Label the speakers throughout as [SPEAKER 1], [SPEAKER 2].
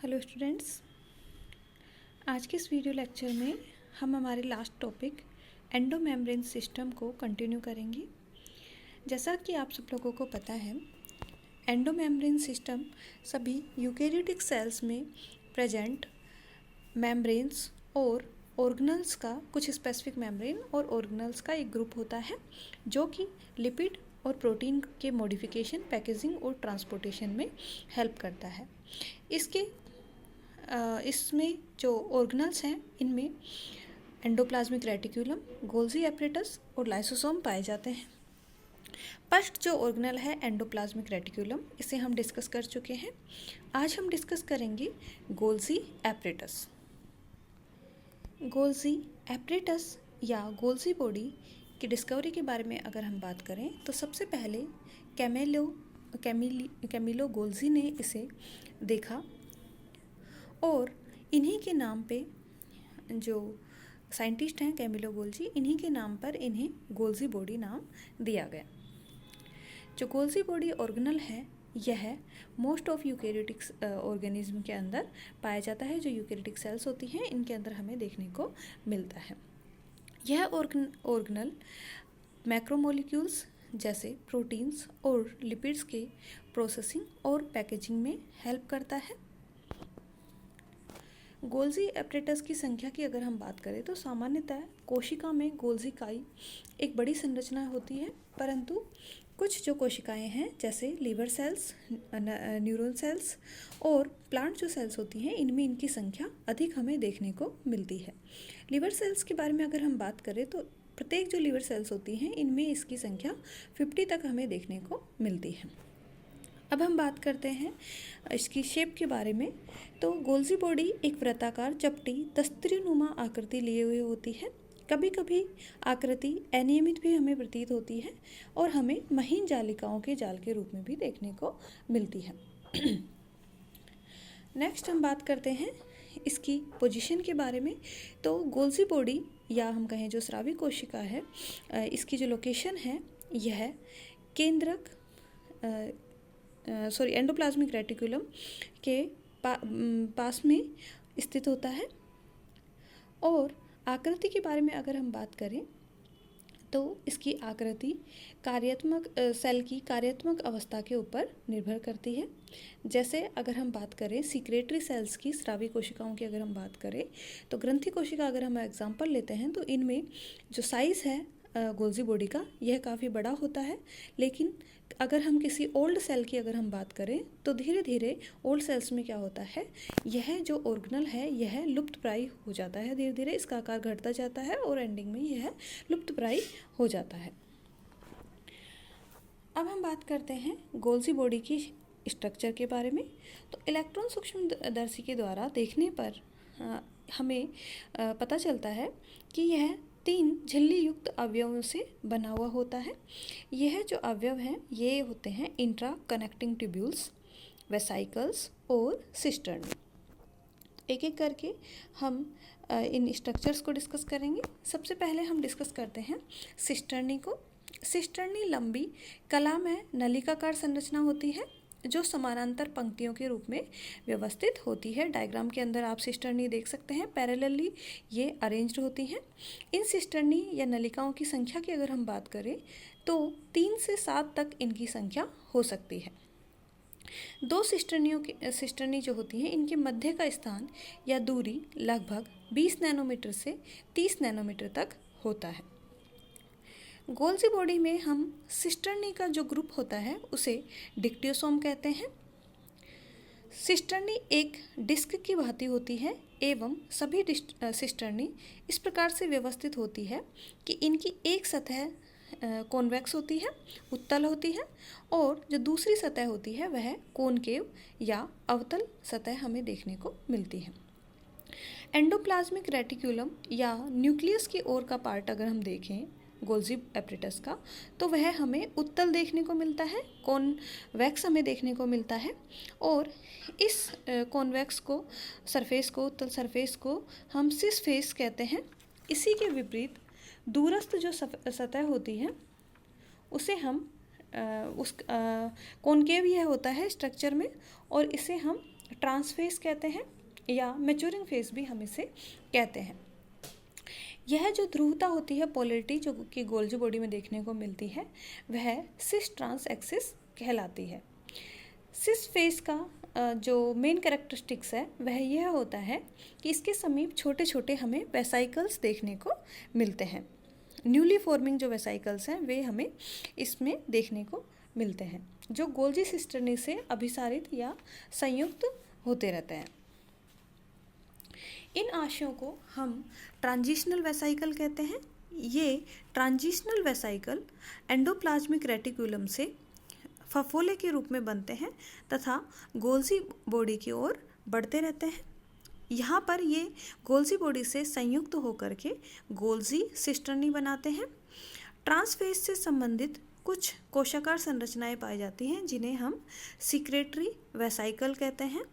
[SPEAKER 1] Hello students, आज के इस वीडियो लेक्चर में हम हमारे लास्ट टॉपिक एंडोमेम्ब्रेन सिस्टम को कंटिन्यू करेंगे। जैसा कि आप सब लोगों को पता है, एंडोमेम्ब्रेन सिस्टम सभी यूकेरियोटिक सेल्स में प्रेजेंट मेम्ब्रेन्स और ऑर्गेनल्स का कुछ स्पेसिफिक मेम्ब्रेन और ऑर्गेनल्स का एक ग्रुप होता है जो कि लिपिड और प्रोटीन के मॉडिफिकेशन, पैकेजिंग और ट्रांसपोर्टेशन में हेल्प करता है। इसमें जो ऑर्गेनल्स हैं इनमें एंडोप्लाज्मिक रेटिक्यूलम, गोल्जी एपरेटस और लाइसोसोम पाए जाते हैं। फर्स्ट जो ऑर्गेनल है एंडोप्लाज्मिक रेटिक्यूलम, इसे हम डिस्कस कर चुके हैं। आज हम डिस्कस करेंगे गोल्जी एपरेटस। गोल्जी एपरेटस या गोल्जी बॉडी की डिस्कवरी के बारे में अगर हम बात करें तो सबसे पहले कैमिलो गोल्जी ने इसे देखा और इन्हीं के नाम पे जो साइंटिस्ट हैं कैमिलो गोल्जी, इन्हीं के नाम पर इन्हें गोल्जी बॉडी नाम दिया गया। जो गोल्जी बॉडी ऑर्गेनल है यह मोस्ट ऑफ यूकेरियोटिक ऑर्गेनिज्म के अंदर पाया जाता है। जो यूकेरियोटिक सेल्स होती हैं इनके अंदर हमें देखने को मिलता है। यह ऑर्गेनल मैक्रोमोलिक्यूल्स जैसे प्रोटीन्स और लिपिड्स के प्रोसेसिंग और पैकेजिंग में हेल्प करता है। गोल्जी एपरेटस की संख्या की अगर हम बात करें तो सामान्यतः कोशिका में गोल्जी काई एक बड़ी संरचना होती है, परंतु कुछ जो कोशिकाएं हैं जैसे लीवर सेल्स, न्यूरॉन सेल्स और प्लांट जो सेल्स होती हैं इनमें इनकी संख्या अधिक हमें देखने को मिलती है। लीवर सेल्स के बारे में अगर हम बात करें तो प्रत्येक जो लीवर सेल्स होती हैं इनमें इसकी संख्या 50 तक हमें देखने को मिलती है। अब हम बात करते हैं इसकी शेप के बारे में। तो गोल्जी बॉडी एक वृत्ताकार, चपटी, दस्तरीनुमा आकृति लिए हुए होती है। कभी कभी आकृति अनियमित भी हमें प्रतीत होती है और हमें महीन जालिकाओं के जाल के रूप में भी देखने को मिलती है। नेक्स्ट हम बात करते हैं इसकी पोजीशन के बारे में। तो गोल्जी बॉडी या हम कहें जो स्रावी कोशिका है, इसकी जो लोकेशन है यह केंद्रक एंडोप्लाज्मिक रेटिकुलम के पास में स्थित होता है। और आकृति के बारे में अगर हम बात करें तो इसकी आकृति सेल की कार्यात्मक अवस्था के ऊपर निर्भर करती है। जैसे अगर हम बात करें सीक्रेटरी सेल्स की, स्रावी कोशिकाओं की अगर हम बात करें तो ग्रंथि कोशिका अगर हम एग्जांपल लेते हैं तो इनमें जो साइज़ है गोल्जी बॉडी का यह काफ़ी बड़ा होता है। लेकिन अगर हम किसी ओल्ड सेल की अगर हम बात करें तो धीरे धीरे ओल्ड सेल्स में क्या होता है, यह जो ऑर्गेनल है यह लुप्तप्राय हो जाता है। धीरे धीरे इसका आकार घटता जाता है और एंडिंग में यह लुप्तप्राय हो जाता है। अब हम बात करते हैं गोल्जी बॉडी की स्ट्रक्चर के बारे में। तो इलेक्ट्रॉन सूक्ष्मदर्शी के द्वारा देखने पर हमें पता चलता है कि यह 3 झिल्ली युक्त अवयवों से बना हुआ होता है। यह जो अवयव हैं ये होते हैं इंट्रा कनेक्टिंग ट्यूब्यूल्स, वेसाइकल्स और सिस्टर्नी। एक एक करके हम इन स्ट्रक्चर्स को डिस्कस करेंगे। सबसे पहले हम डिस्कस करते हैं सिस्टर्नी को। सिस्टर्नी लंबी कला में नलिकाकार संरचना होती है जो समानांतर पंक्तियों के रूप में व्यवस्थित होती है। डायग्राम के अंदर आप सिस्टर्नी देख सकते हैं, पैरेलली ये अरेंज्ड होती हैं। इन सिस्टर्नी या नलिकाओं की संख्या की अगर हम बात करें तो 3 से 7 तक इनकी संख्या हो सकती है। 2 सिस्टर्नी जो होती हैं इनके मध्य का स्थान या दूरी लगभग 20 नैनोमीटर से 30 नैनोमीटर तक होता है। गोल्जी बॉडी में हम सिस्टर्नी का जो ग्रुप होता है उसे डिक्टियोसोम कहते हैं। सिस्टर्नी एक डिस्क की भांति होती है एवं सभी सिस्टर्नी इस प्रकार से व्यवस्थित होती है कि इनकी एक सतह कॉन्वेक्स होती है, उत्तल होती है, और जो दूसरी सतह होती है वह कॉनकेव या अवतल सतह हमें देखने को मिलती है। एंडोप्लाज्मिक रेटिक्यूलम या न्यूक्लियस की ओर का पार्ट अगर हम देखें गोल्जी एपरेटस का तो वह हमें उत्तल देखने को मिलता है, कॉन्वेक्स हमें देखने को मिलता है। और इस कॉन्वेक्स को सरफेस को, उत्तल सरफेस को हम सिस फेस कहते हैं। इसी के विपरीत दूरस्थ जो सतह होती है उसे हम कॉनकेव यह होता है स्ट्रक्चर में, और इसे हम ट्रांसफेज कहते हैं या मैच्योरिंग फेज भी हम इसे कहते हैं। यह जो ध्रुवता होती है, पोलैरिटी जो कि गोल्जी बॉडी में देखने को मिलती है, वह सिस ट्रांस एक्सिस कहलाती है। सिस फेज का जो मेन कैरेक्टरिस्टिक्स है वह यह होता है कि इसके समीप छोटे छोटे हमें वेसाइकल्स देखने को मिलते हैं। न्यूली फॉर्मिंग जो वेसाइकल्स हैं वे हमें इसमें देखने को मिलते हैं, जो गोल्जी सिस्टर्नी से अभिसारित या संयुक्त होते रहते हैं। इन आशयों को हम ट्रांजिशनल वेसाइकल कहते हैं। ये ट्रांजिशनल वेसाइकल एंडोप्लाज्मिक रेटिकुलम से फफोले के रूप में बनते हैं तथा गोल्जी बॉडी की ओर बढ़ते रहते हैं। यहाँ पर ये गोल्जी बॉडी से संयुक्त होकर के गोल्जी सिस्टर्नी बनाते हैं। ट्रांसफेज से संबंधित कुछ कोशाकार संरचनाएं पाई जाती हैं जिन्हें हम सीक्रेटरी वेसाइकल कहते हैं।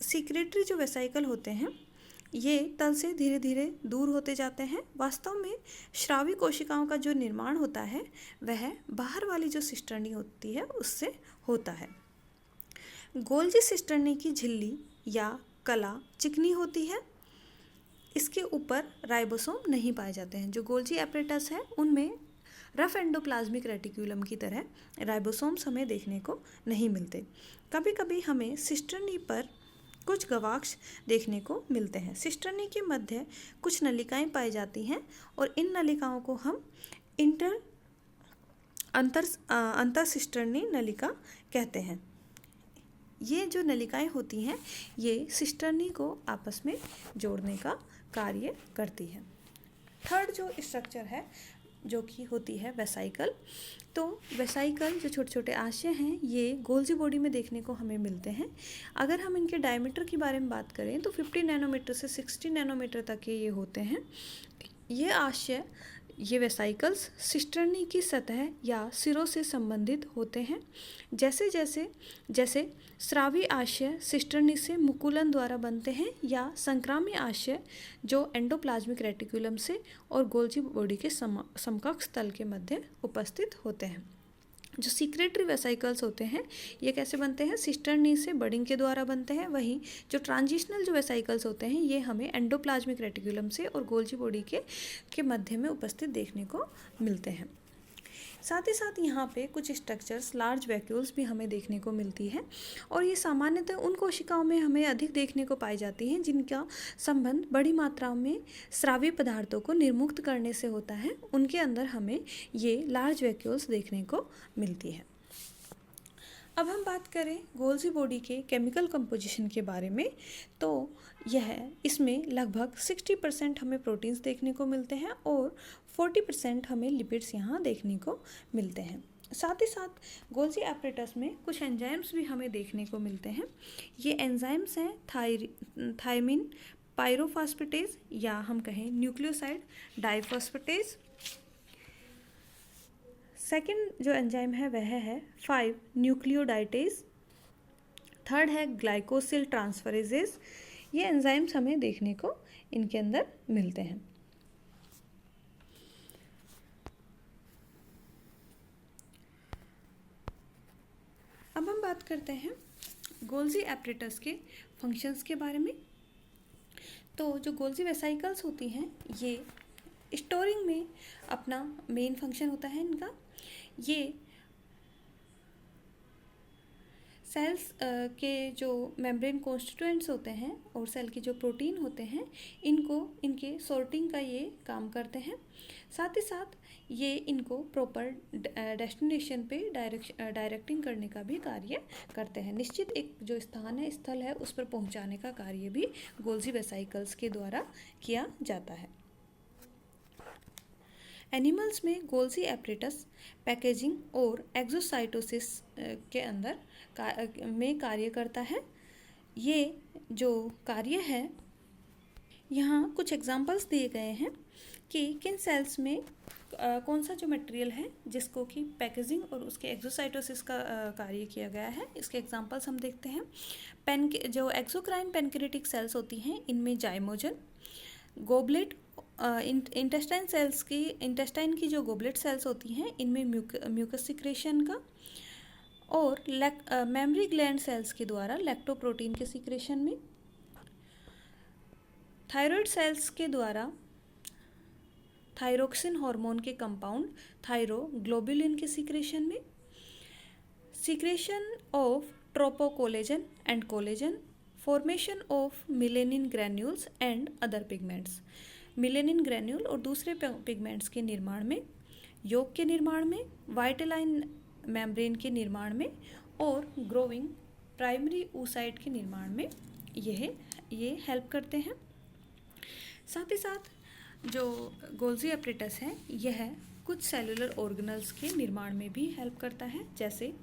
[SPEAKER 1] सीक्रेटरी जो वेसाइकल होते हैं ये तल से धीरे धीरे दूर होते जाते हैं। वास्तव में श्रावी कोशिकाओं का जो निर्माण होता है वह बाहर वाली जो सिस्टर्नी होती है उससे होता है। गोल्जी सिस्टर्नी की झिल्ली या कला चिकनी होती है। इसके ऊपर राइबोसोम नहीं पाए जाते हैं। जो गोल्जी एपरेटस है उनमें रफ एंडोप्लाज्मिक रेटिकुलम की तरह राइबोसोम्स हमें देखने को नहीं मिलते। कभी कभी हमें सिस्टर्नी पर कुछ गवाक्ष देखने को मिलते हैं। सिस्टर्नी के मध्य कुछ नलिकाएं पाई जाती हैं और इन नलिकाओं को हम अंतर सिस्टर्नी नलिका कहते हैं। ये जो नलिकाएं होती हैं ये सिस्टर्नी को आपस में जोड़ने का कार्य करती है। थर्ड जो स्ट्रक्चर है जो कि होती है वेसाइकल। तो वेसाइकल जो छोटे छोटे आशय हैं ये गोल्जी बॉडी में देखने को हमें मिलते हैं। अगर हम इनके डायमीटर के बारे में बात करें तो 50 नैनोमीटर से 60 नैनोमीटर तक के ये होते हैं। ये आशय, ये वेसाइकल्स सिस्टर्नी की सतह या सिरों से संबंधित होते हैं। जैसे स्रावी आशय सिस्टर्नी से मुकुलन द्वारा बनते हैं या संक्रामी आशय जो एंडोप्लाज्मिक रेटिकुलम से और गोल्जी बॉडी के समकक्ष तल के मध्य उपस्थित होते हैं। जो सीक्रेटरी वेसाइकल्स होते हैं ये कैसे बनते हैं? सिस्टर्नी से बडिंग के द्वारा बनते हैं। वहीं जो ट्रांजिशनल जो वेसाइकल्स होते हैं ये हमें एंडोप्लाज्मिक रेटिकुलम से और गोल्जी बॉडी के मध्य में उपस्थित देखने को मिलते हैं। साथ ही साथ यहाँ पे कुछ स्ट्रक्चर्स लार्ज वैक्यूल्स भी हमें देखने को मिलती है और ये सामान्यतः उन कोशिकाओं में हमें अधिक देखने को पाई जाती हैं जिनका संबंध बड़ी मात्रा में स्रावी पदार्थों को निर्मुक्त करने से होता है। उनके अंदर हमें ये लार्ज वैक्यूल्स देखने को मिलती है। अब हम बात करें गोल्जी बॉडी के केमिकल कंपोजिशन के बारे में, तो इसमें लगभग 60% हमें प्रोटीन्स देखने को मिलते हैं और 40% हमें लिपिड्स यहाँ देखने को मिलते हैं। साथ ही साथ गोल्जी एपरेटस में कुछ एंजाइम्स भी हमें देखने को मिलते हैं। ये एंजाइम्स हैं थायमिन पायरोफॉस्फेटेज या हम कहें न्यूक्लियोसाइड डाइफॉस्फेटेज। सेकंड जो एंजाइम है वह है 5 न्यूक्लियोडाइटेज। थर्ड है ग्लाइकोसिल ट्रांसफरेजेस। ये एंजाइम्स हमें देखने को इनके अंदर मिलते हैं। अब हम बात करते हैं गोल्जी एपरेटस के फंक्शंस के बारे में। तो जो गोल्जी वेसाइकल्स होती हैं ये स्टोरिंग में अपना मेन फंक्शन होता है इनका। ये सेल्स के जो मेम्ब्रेन कॉन्स्टिट्यूएंट्स होते हैं और सेल के जो प्रोटीन होते हैं इनके सॉर्टिंग का ये काम करते हैं। साथ ही साथ ये इनको प्रॉपर डेस्टिनेशन पे डायरेक्टिंग करने का भी कार्य करते हैं। निश्चित एक जो स्थल है उस पर पहुंचाने का कार्य भी गोल्जी वेसाइकल्स के द्वारा किया जाता है। एनिमल्स में गोल्जी एपरेटस पैकेजिंग और एक्सोसाइटोसिस के अंदर में कार्य करता है। ये जो कार्य है यहाँ कुछ एग्जांपल्स दिए गए हैं कि किन सेल्स में कौन सा जो मटेरियल है जिसको कि पैकेजिंग और उसके एक्सोसाइटोसिस का कार्य किया गया है। इसके एग्जांपल्स हम देखते हैं। जो एक्सोक्राइन पेनक्रियाटिक सेल्स होती हैं इनमें जाइमोजन, गोबलेट इंटेस्टाइन की जो गोबलेट सेल्स होती हैं इनमें म्यूकस सिक्रेशन का, और मेमरी ग्लैंड सेल्स के द्वारा लैक्टोप्रोटीन के सीक्रेशन में, थायराइड सेल्स के द्वारा थायरोक्सिन हार्मोन के कंपाउंड थायरोग्लोबुलिन के सीक्रेशन में, secretion of tropocollagen and collagen, formation of melanin granules and other pigments, melanin granule और दूसरे पिगमेंट्स के निर्माण में, यॉक के निर्माण में, वाइटेलाइन मेम्ब्रेन के निर्माण में और ग्रोइंग प्राइमरी oocyte के निर्माण में ये हेल्प करते हैं। साथ ही साथ जो गोल्जी एपरेटस है यह कुछ सेलुलर ऑर्गेनल्स के निर्माण में भी हेल्प करता है, जैसे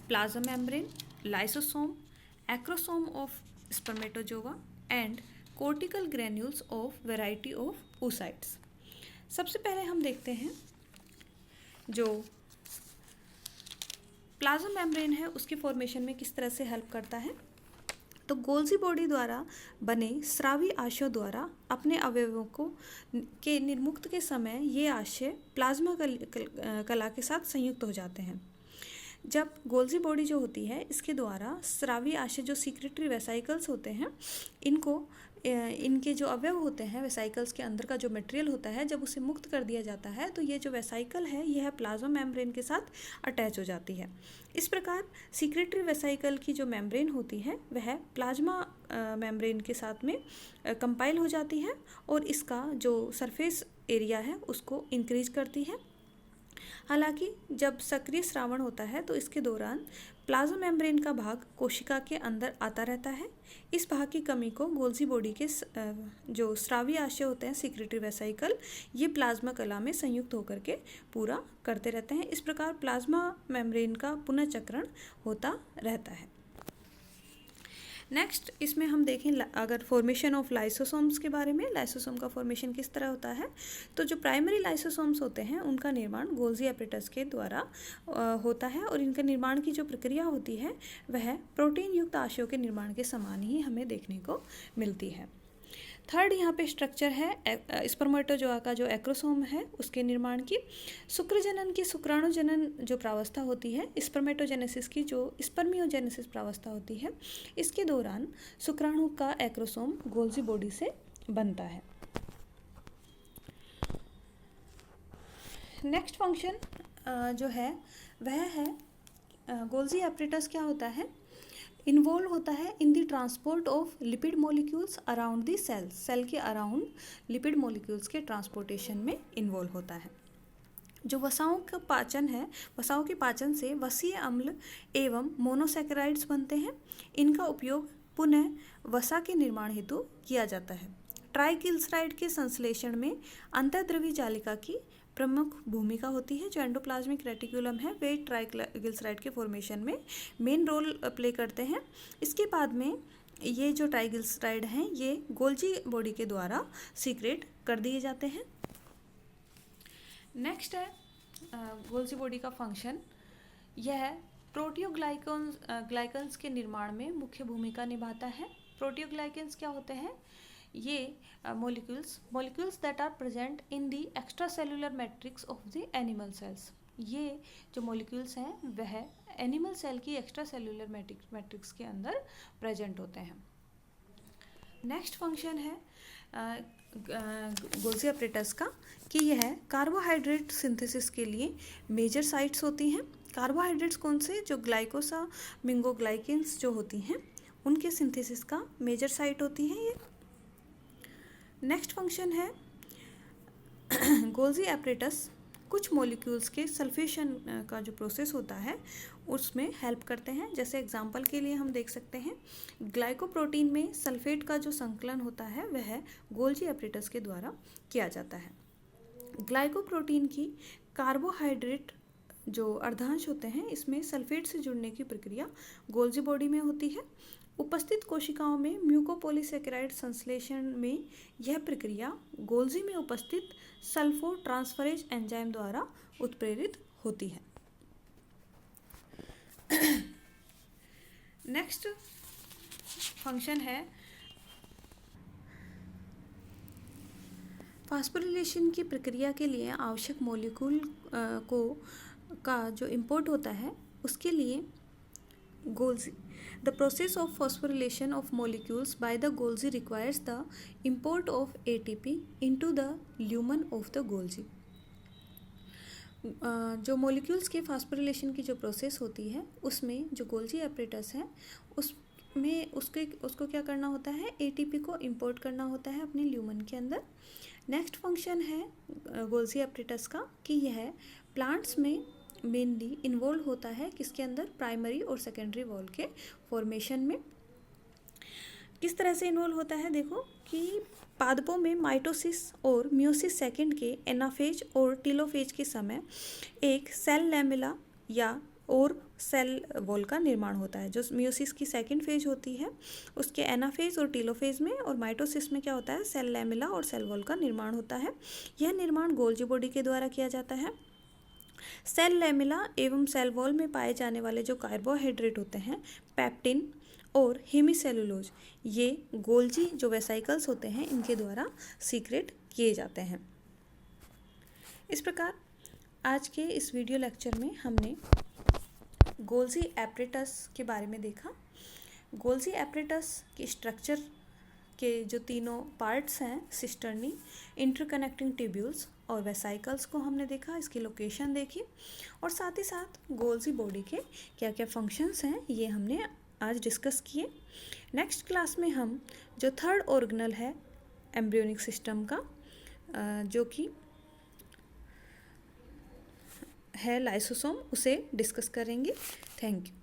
[SPEAKER 1] plasma membrane, lysosome, acrosome of spermatozoa and cortical granules of variety of oocytes। सबसे पहले हम देखते हैं जो प्लाज्मा मेम्ब्रेन है उसकी फॉर्मेशन में किस तरह से हेल्प करता है। तो गोल्जी बॉडी द्वारा बने स्रावी आशयों द्वारा अपने अवयवों के निर्मुक्त के समय ये आशय प्लाज्मा कला के साथ संयुक्त हो जाते हैं। जब गोल्जी बॉडी जो होती है इसके द्वारा स्रावी आशय जो सीक्रेटरी वेसाइकल्स होते हैं इनके जो अवयव होते हैं वेसाइकल्स के अंदर का जो मटेरियल होता है जब उसे मुक्त कर दिया जाता है तो ये जो वेसाइकल है यह प्लाज्मा मेम्ब्रेन के साथ अटैच हो जाती है। इस प्रकार सीक्रेटरी वेसाइकल की जो मेम्ब्रेन होती है वह प्लाज्मा मेम्ब्रेन के साथ में कंपाइल हो जाती है और इसका जो सरफेस एरिया है उसको इंक्रीज करती है। हालांकि जब सक्रिय स्रावण होता है तो इसके दौरान प्लाज्मा मेम्ब्रेन का भाग कोशिका के अंदर आता रहता है। इस भाग की कमी को गोल्जी बॉडी के जो स्रावी आशय होते हैं सीक्रेटरी वेसाइकल ये प्लाज्मा कला में संयुक्त होकर के पूरा करते रहते हैं। इस प्रकार प्लाज्मा मेम्ब्रेन का पुनर्चक्रण होता रहता है। नेक्स्ट इसमें हम देखें अगर फॉर्मेशन ऑफ लाइसोसोम्स के बारे में, लाइसोसोम का फॉर्मेशन किस तरह होता है। तो जो प्राइमरी लाइसोसोम्स होते हैं उनका निर्माण गोल्जी एपरेटस के द्वारा होता है और इनका निर्माण की जो प्रक्रिया होती है वह प्रोटीन युक्त आशयों के निर्माण के समान ही हमें देखने को मिलती है। थर्ड यहाँ पे स्ट्रक्चर है स्पर्मेटोजोआ का जो एक्रोसोम है उसके निर्माण की। शुक्रजनन की शुक्राणुजनन जो प्रावस्था होती है, स्पर्मेटोजेनेसिस की जो स्पर्मियोजेनेसिस प्रावस्था होती है, इसके दौरान शुक्राणु का एक्रोसोम गोल्जी बॉडी से बनता है। नेक्स्ट फंक्शन जो है वह है गोल्जी एपरेटस क्या होता है, इन्वॉल्व होता है in the transport of lipid molecules around the cells, cell के अराउंड लिपिड मॉलिक्यूल्स के ट्रांसपोर्टेशन में इन्वॉल्व होता है। जो वसाओं का पाचन है, वसाओं के पाचन से वसीय अम्ल एवं मोनोसैकेराइड्स बनते हैं। इनका उपयोग पुनः वसा के निर्माण हेतु किया जाता है। ट्राइग्लिसराइड के संश्लेषण में अंतर्द्रव्य जालिका की प्रमुख भूमिका होती है। जो एंडोप्लाज्मिक रेटिकुलम है वे ट्राइग्लिसराइड के फॉर्मेशन में मेन रोल प्ले करते हैं। इसके बाद में ये जो ट्राइग्लिसराइड हैं ये गोल्जी बॉडी के द्वारा सीक्रेट कर दिए जाते हैं। नेक्स्ट है गोल्जी बॉडी का फंक्शन, यह प्रोटियोग्लाइकन्स के निर्माण में मुख्य भूमिका निभाता है। प्रोटियोग्लाइकन्स क्या होते हैं, ये molecules that are present in the extracellular matrix of the animal cells। ये जो molecules हैं वह एनिमल सेल की एक्स्ट्रा सेलुलर मैट्रिक्स के अंदर प्रेजेंट होते हैं। नेक्स्ट फंक्शन है गोल्जी एपरेटस का कि यह कार्बोहाइड्रेट सिंथेसिस के लिए मेजर साइट्स होती हैं। कार्बोहाइड्रेट्स कौन से, जो ग्लाइकोसामिंगोग्लाइकेंस जो होती हैं उनके सिंथेसिस का मेजर साइट होती हैं ये। नेक्स्ट फंक्शन है गोल्जी एपरेटस कुछ मॉलिक्यूल्स के सल्फेशन का जो प्रोसेस होता है उसमें हेल्प करते हैं। जैसे एग्जांपल के लिए हम देख सकते हैं ग्लाइकोप्रोटीन में सल्फेट का जो संकलन होता है वह गोल्जी एपरेटस के द्वारा किया जाता है। ग्लाइकोप्रोटीन की कार्बोहाइड्रेट जो अर्धांश होते हैं इसमें सल्फेट से जुड़ने की प्रक्रिया गोल्जी बॉडी में होती है। उपस्थित कोशिकाओं में म्यूकोपॉलीसेकेराइड संश्लेषण में यह प्रक्रिया गोल्जी में उपस्थित सल्फो ट्रांसफरेज एंजाइम द्वारा उत्प्रेरित होती है। नेक्स्ट फंक्शन है फास्फोरिलेशन की प्रक्रिया के लिए आवश्यक मॉलिक्यूल का जो इंपोर्ट होता है उसके लिए Golgi. The process of phosphorylation of molecules by the Golgi requires the import of ATP into the lumen of the Golgi. जो मॉलिक्यूल्स के फास्फोरिलेशन की जो प्रोसेस होती है उसमें जो गोल्जी एपरेटस है उसमें उसको क्या करना होता है, एटीपी को इंपोर्ट करना होता है अपने ल्यूमन के अंदर। नेक्स्ट फंक्शन है गोल्जी एपरेटस का कि यह प्लांट्स में मेनली इन्वॉल्व होता है किसके अंदर, प्राइमरी और सेकेंडरी वॉल के फॉर्मेशन में। किस तरह से इन्वॉल्व होता है, देखो कि पादपों में माइटोसिस और मियोसिस सेकंड के एनाफेज और टीलोफेज के समय एक सेल लैमेला या और सेल वॉल का निर्माण होता है। जो मियोसिस की सेकंड फेज होती है उसके एनाफेज और टीलोफेज में, और माइटोसिस में क्या होता है, सेल लैमेला और सेल वॉल का निर्माण होता है। यह निर्माण गोल्जी बॉडी के द्वारा किया जाता है। सेल लैमेला एवं सेल वॉल में पाए जाने वाले जो कार्बोहाइड्रेट होते हैं, पैप्टिन और हेमीसेलुलोज, ये गोल्जी जो वेसाइकल्स होते हैं इनके द्वारा सीक्रेट किए जाते हैं। इस प्रकार आज के इस वीडियो लेक्चर में हमने गोल्जी एपरेटस के बारे में देखा। गोल्जी एपरेटस के स्ट्रक्चर के जो तीनों पार्ट्स हैं, सिस्टर्नी, इंटरकनेक्टिंग ट्यूब्यूल्स और वेसाइकल्स को हमने देखा, इसकी लोकेशन देखी, और साथ ही साथ गोल्जी बॉडी के क्या क्या फंक्शंस हैं ये हमने आज डिस्कस किए। नेक्स्ट क्लास में हम जो थर्ड ऑर्गेनल है एम्ब्रियोनिक सिस्टम का, जो कि है लाइसोसोम, उसे डिस्कस करेंगे। Thank you.